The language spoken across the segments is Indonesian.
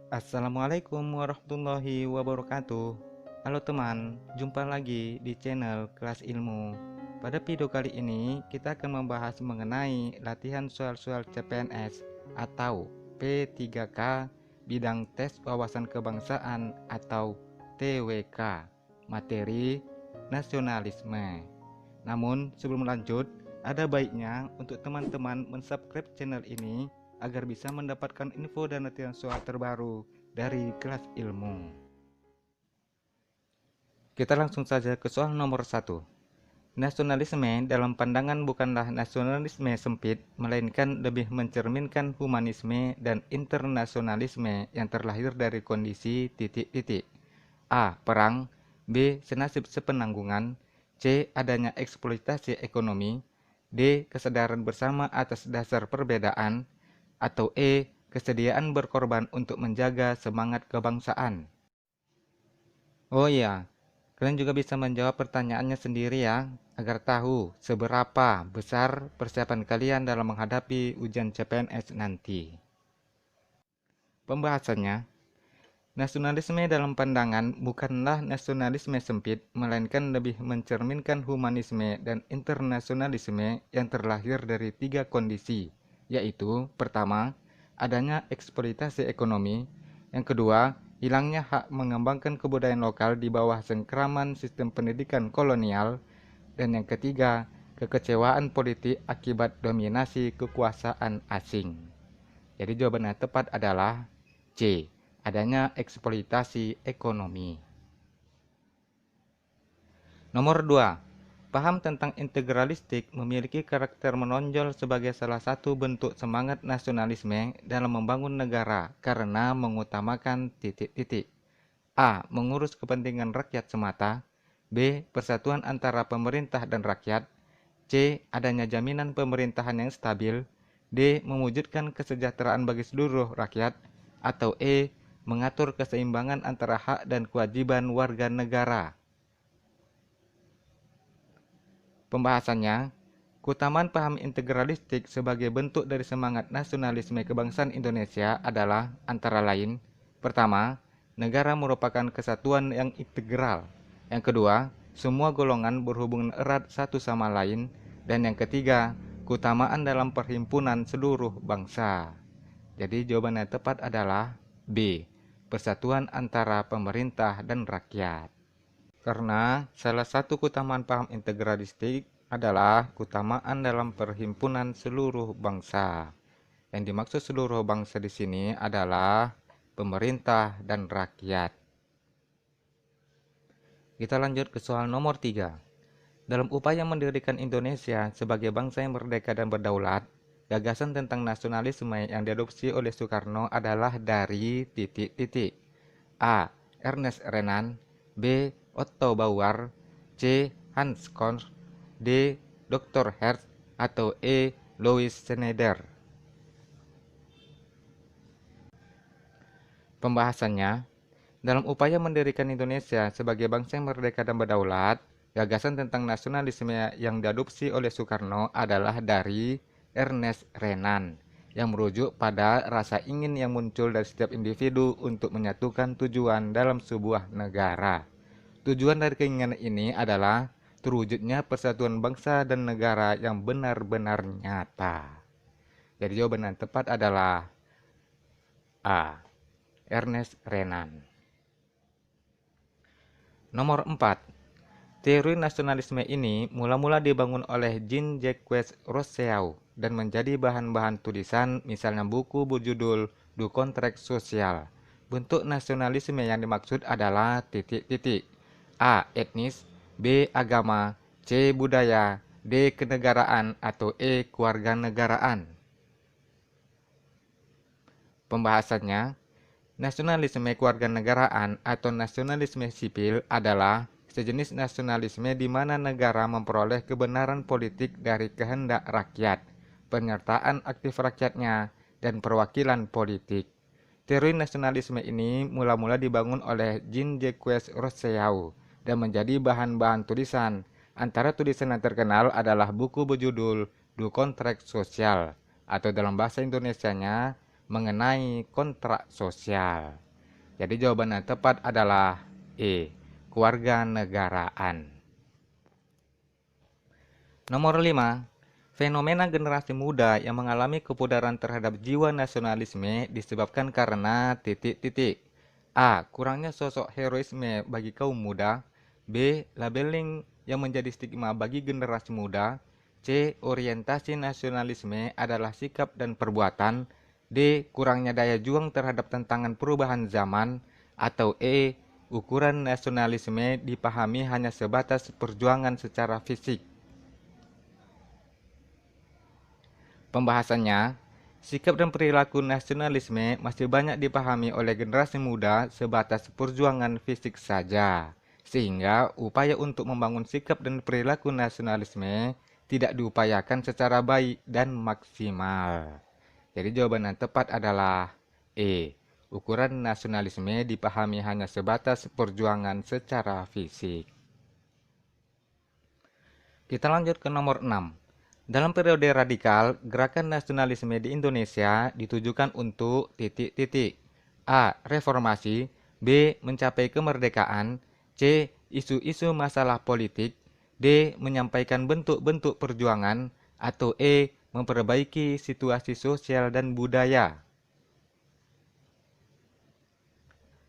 Assalamualaikum warahmatullahi wabarakatuh. Halo teman, jumpa lagi di channel Kelas Ilmu. Pada video kali ini kita akan membahas mengenai latihan soal-soal CPNS atau P3K bidang tes wawasan kebangsaan atau TWK, materi nasionalisme. Namun sebelum lanjut, ada baiknya untuk teman-teman mensubscribe channel ini agar bisa mendapatkan info dan latihan soal terbaru dari Kelas Ilmu. Kita langsung saja ke soal nomor 1. Nasionalisme dalam pandangan bukanlah nasionalisme sempit, melainkan lebih mencerminkan humanisme dan internasionalisme yang terlahir dari kondisi titik-titik. A. Perang. B. Senasib sepenanggungan. C. Adanya eksploitasi ekonomi. D. Kesadaran bersama atas dasar perbedaan. Atau E. Kesediaan berkorban untuk menjaga semangat kebangsaan. Oh iya, kalian juga bisa menjawab pertanyaannya sendiri ya, agar tahu seberapa besar persiapan kalian dalam menghadapi ujian CPNS nanti. Pembahasannya, nasionalisme dalam pandangan bukanlah nasionalisme sempit, melainkan lebih mencerminkan humanisme dan internasionalisme yang terlahir dari tiga kondisi, yaitu pertama, adanya eksploitasi ekonomi, yang kedua, hilangnya hak mengembangkan kebudayaan lokal di bawah cengkraman sistem pendidikan kolonial, dan yang ketiga, kekecewaan politik akibat dominasi kekuasaan asing. Jadi jawaban yang tepat adalah C. Adanya eksploitasi ekonomi. Nomor 2. Paham tentang integralistik memiliki karakter menonjol sebagai salah satu bentuk semangat nasionalisme dalam membangun negara karena mengutamakan titik-titik. A. Mengurus kepentingan rakyat semata. B. Persatuan antara pemerintah dan rakyat. C. Adanya jaminan pemerintahan yang stabil. D. Mewujudkan kesejahteraan bagi seluruh rakyat. Atau E. Mengatur keseimbangan antara hak dan kewajiban warga negara. Pembahasannya, keutamaan paham integralistik sebagai bentuk dari semangat nasionalisme kebangsaan Indonesia adalah antara lain, pertama, negara merupakan kesatuan yang integral. Yang kedua, semua golongan berhubungan erat satu sama lain. Dan yang ketiga, keutamaan dalam perhimpunan seluruh bangsa. Jadi jawaban yang tepat adalah B, persatuan antara pemerintah dan rakyat. Karena salah satu keutamaan paham integralistik adalah keutamaan dalam perhimpunan seluruh bangsa. Yang dimaksud seluruh bangsa di sini adalah pemerintah dan rakyat. Kita lanjut ke soal nomor 3. Dalam upaya mendirikan Indonesia sebagai bangsa yang merdeka dan berdaulat, gagasan tentang nasionalisme yang diadopsi oleh Soekarno adalah dari titik-titik. A. Ernest Renan. B. Otto Bauer. C. Hans Korn. D. Dr. Hertz. Atau E. Louis Schneider. Pembahasannya, dalam upaya mendirikan Indonesia sebagai bangsa yang merdeka dan berdaulat, gagasan tentang nasionalisme yang diadopsi oleh Soekarno adalah dari Ernest Renan, yang merujuk pada rasa ingin yang muncul dari setiap individu untuk menyatukan tujuan dalam sebuah negara. Tujuan dari keinginan ini adalah terwujudnya persatuan bangsa dan negara yang benar-benar nyata. Jadi jawaban yang tepat adalah A. Ernest Renan. Nomor 4. Teori nasionalisme ini mula-mula dibangun oleh Jean-Jacques Rousseau dan menjadi bahan-bahan tulisan, misalnya buku berjudul Du Contrat Social. Bentuk nasionalisme yang dimaksud adalah titik-titik. A. Etnis. B. Agama. C. Budaya. D. Kenegaraan. Atau E. Kewarganegaraan. Pembahasannya, nasionalisme kewarganegaraan atau nasionalisme sipil adalah sejenis nasionalisme di mana negara memperoleh kebenaran politik dari kehendak rakyat, penyertaan aktif rakyatnya, dan perwakilan politik. Teori nasionalisme ini mula-mula dibangun oleh Jean-Jacques Rousseau dan menjadi bahan-bahan tulisan. Antara tulisan yang terkenal adalah buku berjudul Du Contrat Social, atau dalam bahasa Indonesianya mengenai kontrak sosial. Jadi jawaban yang tepat adalah E, kewarganegaraan. Nomor 5, fenomena generasi muda yang mengalami kepudaran terhadap jiwa nasionalisme disebabkan karena titik-titik. A. Kurangnya sosok heroisme bagi kaum muda. B. Labeling yang menjadi stigma bagi generasi muda. C. Orientasi nasionalisme adalah sikap dan perbuatan. D. Kurangnya daya juang terhadap tantangan perubahan zaman. Atau E. Ukuran nasionalisme dipahami hanya sebatas perjuangan secara fisik. Pembahasannya, sikap dan perilaku nasionalisme masih banyak dipahami oleh generasi muda sebatas perjuangan fisik saja, sehingga upaya untuk membangun sikap dan perilaku nasionalisme tidak diupayakan secara baik dan maksimal. Jadi jawaban yang tepat adalah E. Ukuran nasionalisme dipahami hanya sebatas perjuangan secara fisik. Kita lanjut ke nomor 6. Dalam periode radikal, gerakan nasionalisme di Indonesia ditujukan untuk titik-titik. A. Reformasi. B. Mencapai kemerdekaan. C. Isu-isu masalah politik. D. Menyampaikan bentuk-bentuk perjuangan. Atau E. Memperbaiki situasi sosial dan budaya.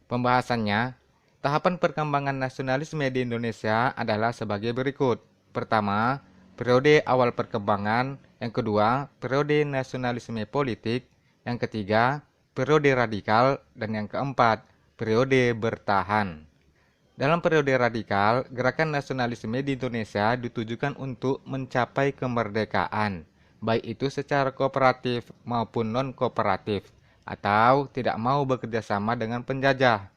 Pembahasannya, tahapan perkembangan nasionalisme di Indonesia adalah sebagai berikut. Pertama, periode awal perkembangan. Yang kedua, periode nasionalisme politik. Yang ketiga, periode radikal. Dan yang keempat, periode bertahan. Dalam periode radikal, gerakan nasionalisme di Indonesia ditujukan untuk mencapai kemerdekaan, baik itu secara kooperatif maupun non-kooperatif, atau tidak mau bekerja sama dengan penjajah.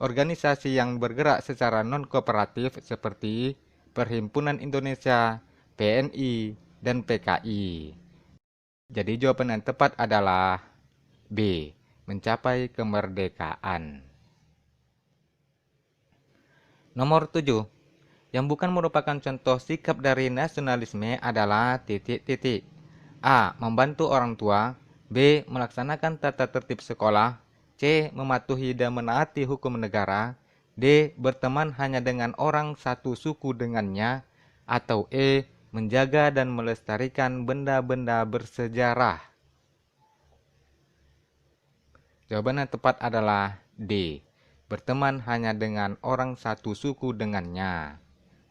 Organisasi yang bergerak secara non-kooperatif seperti Perhimpunan Indonesia, PNI, dan PKI. Jadi jawaban yang tepat adalah B, mencapai kemerdekaan. Nomor 7, yang bukan merupakan contoh sikap dari nasionalisme adalah titik-titik. A. Membantu orang tua. B. Melaksanakan tata tertib sekolah. C. Mematuhi dan menaati hukum negara. D. Berteman hanya dengan orang satu suku dengannya. Atau E. Menjaga dan melestarikan benda-benda bersejarah. Jawaban yang tepat adalah D. Berteman hanya dengan orang satu suku dengannya.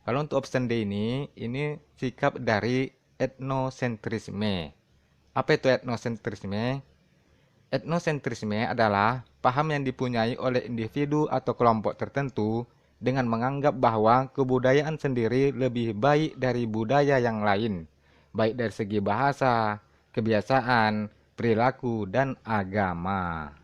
Kalau untuk option D ini sikap dari etnosentrisme. Apa itu etnosentrisme? Etnosentrisme adalah paham yang dipunyai oleh individu atau kelompok tertentu dengan menganggap bahwa kebudayaan sendiri lebih baik dari budaya yang lain, baik dari segi bahasa, kebiasaan, perilaku, dan agama.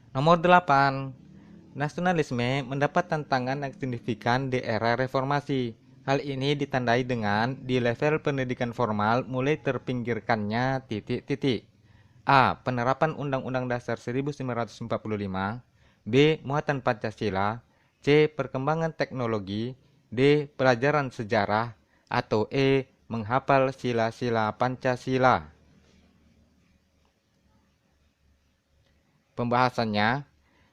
Nomor 8. Nasionalisme mendapat tantangan yang signifikan di era reformasi. Hal ini ditandai dengan di level pendidikan formal mulai terpinggirkannya titik-titik. A. Penerapan Undang-Undang Dasar 1945. B. Muatan Pancasila. C. Perkembangan teknologi. D. Pelajaran sejarah. Atau E. Menghafal sila-sila Pancasila. Pembahasannya,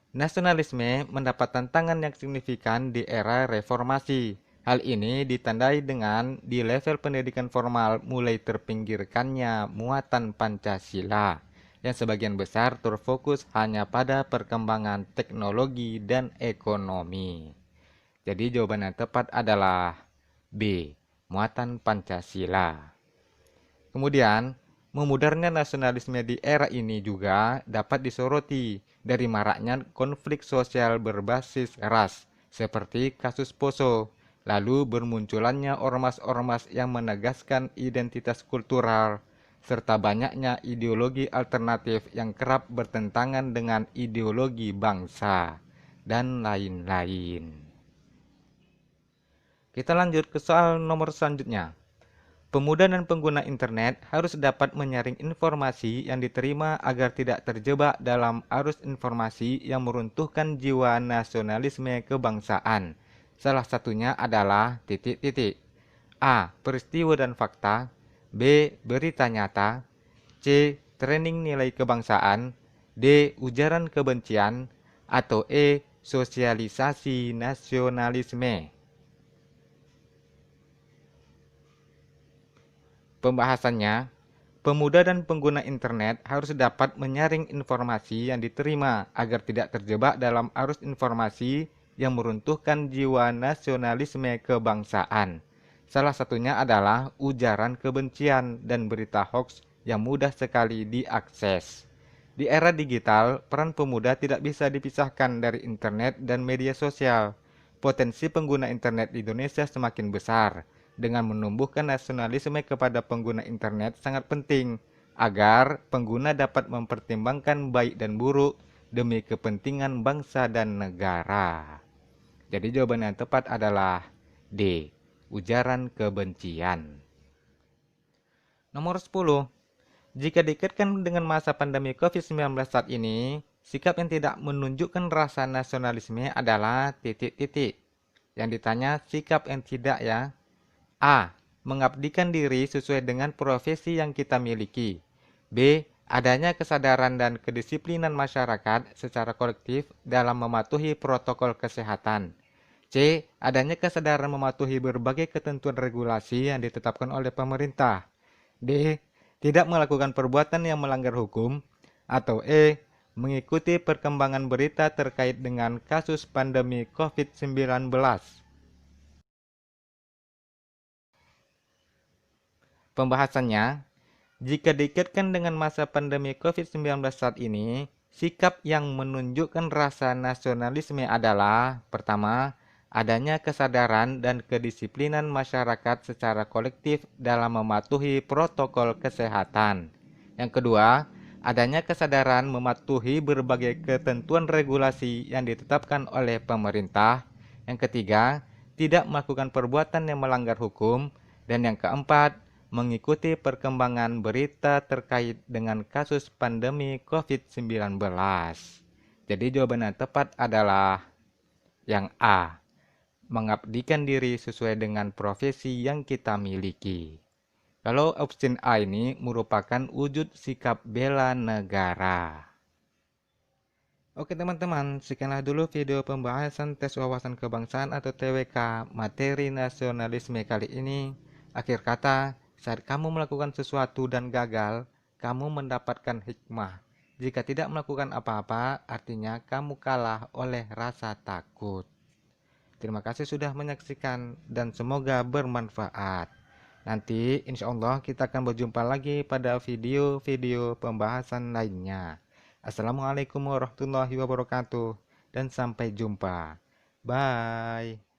nasionalisme mendapat tantangan yang signifikan di era reformasi. Hal ini ditandai dengan di level pendidikan formal mulai terpinggirkannya muatan Pancasila, yang sebagian besar terfokus hanya pada perkembangan teknologi dan ekonomi. Jadi jawaban yang tepat adalah B, muatan Pancasila. Kemudian, memudarnya nasionalisme di era ini juga dapat disoroti dari maraknya konflik sosial berbasis ras, seperti kasus Poso, lalu bermunculannya ormas-ormas yang menegaskan identitas kultural, serta banyaknya ideologi alternatif yang kerap bertentangan dengan ideologi bangsa, dan lain-lain. Kita lanjut ke soal nomor selanjutnya. Pemuda dan pengguna internet harus dapat menyaring informasi yang diterima agar tidak terjebak dalam arus informasi yang meruntuhkan jiwa nasionalisme kebangsaan. Salah satunya adalah titik-titik. A. Peristiwa dan fakta. B. Berita nyata. C. training nilai kebangsaan, D. Ujaran kebencian, atau E. Sosialisasi nasionalisme. Pembahasannya, pemuda dan pengguna internet harus dapat menyaring informasi yang diterima agar tidak terjebak dalam arus informasi yang meruntuhkan jiwa nasionalisme kebangsaan. Salah satunya adalah ujaran kebencian dan berita hoaks yang mudah sekali diakses. Di era digital, peran pemuda tidak bisa dipisahkan dari internet dan media sosial. Potensi pengguna internet di Indonesia semakin besar. Dengan menumbuhkan nasionalisme kepada pengguna internet sangat penting agar pengguna dapat mempertimbangkan baik dan buruk demi kepentingan bangsa dan negara. Jadi jawaban yang tepat adalah D. Ujaran kebencian. Nomor 10. Jika dikaitkan dengan masa pandemi COVID-19 saat ini, sikap yang tidak menunjukkan rasa nasionalisme adalah titik-titik. Yang ditanya sikap yang tidak ya. A. Mengabdikan diri sesuai dengan profesi yang kita miliki. B. Adanya kesadaran dan kedisiplinan masyarakat secara kolektif dalam mematuhi protokol kesehatan. C. Adanya kesadaran mematuhi berbagai ketentuan regulasi yang ditetapkan oleh pemerintah. D. Tidak melakukan perbuatan yang melanggar hukum. Atau E. Mengikuti perkembangan berita terkait dengan kasus pandemi COVID-19. Pembahasannya, jika dikaitkan dengan masa pandemi COVID-19 saat ini, sikap yang menunjukkan rasa nasionalisme adalah pertama, adanya kesadaran dan kedisiplinan masyarakat secara kolektif dalam mematuhi protokol kesehatan. Yang kedua, adanya kesadaran mematuhi berbagai ketentuan regulasi yang ditetapkan oleh pemerintah. Yang ketiga, tidak melakukan perbuatan yang melanggar hukum. Dan yang keempat, mengikuti perkembangan berita terkait dengan kasus pandemi COVID-19. Jadi jawaban yang tepat adalah yang A. Mengabdikan diri sesuai dengan profesi yang kita miliki. Kalau opsi A ini merupakan wujud sikap bela negara. Oke teman-teman, sekianlah dulu video pembahasan tes wawasan kebangsaan atau TWK materi nasionalisme kali ini. Akhir kata, saat kamu melakukan sesuatu dan gagal, kamu mendapatkan hikmah. Jika tidak melakukan apa-apa, artinya kamu kalah oleh rasa takut. Terima kasih sudah menyaksikan dan semoga bermanfaat. Nanti insya Allah kita akan berjumpa lagi pada video-video pembahasan lainnya. Assalamualaikum warahmatullahi wabarakatuh dan sampai jumpa. Bye.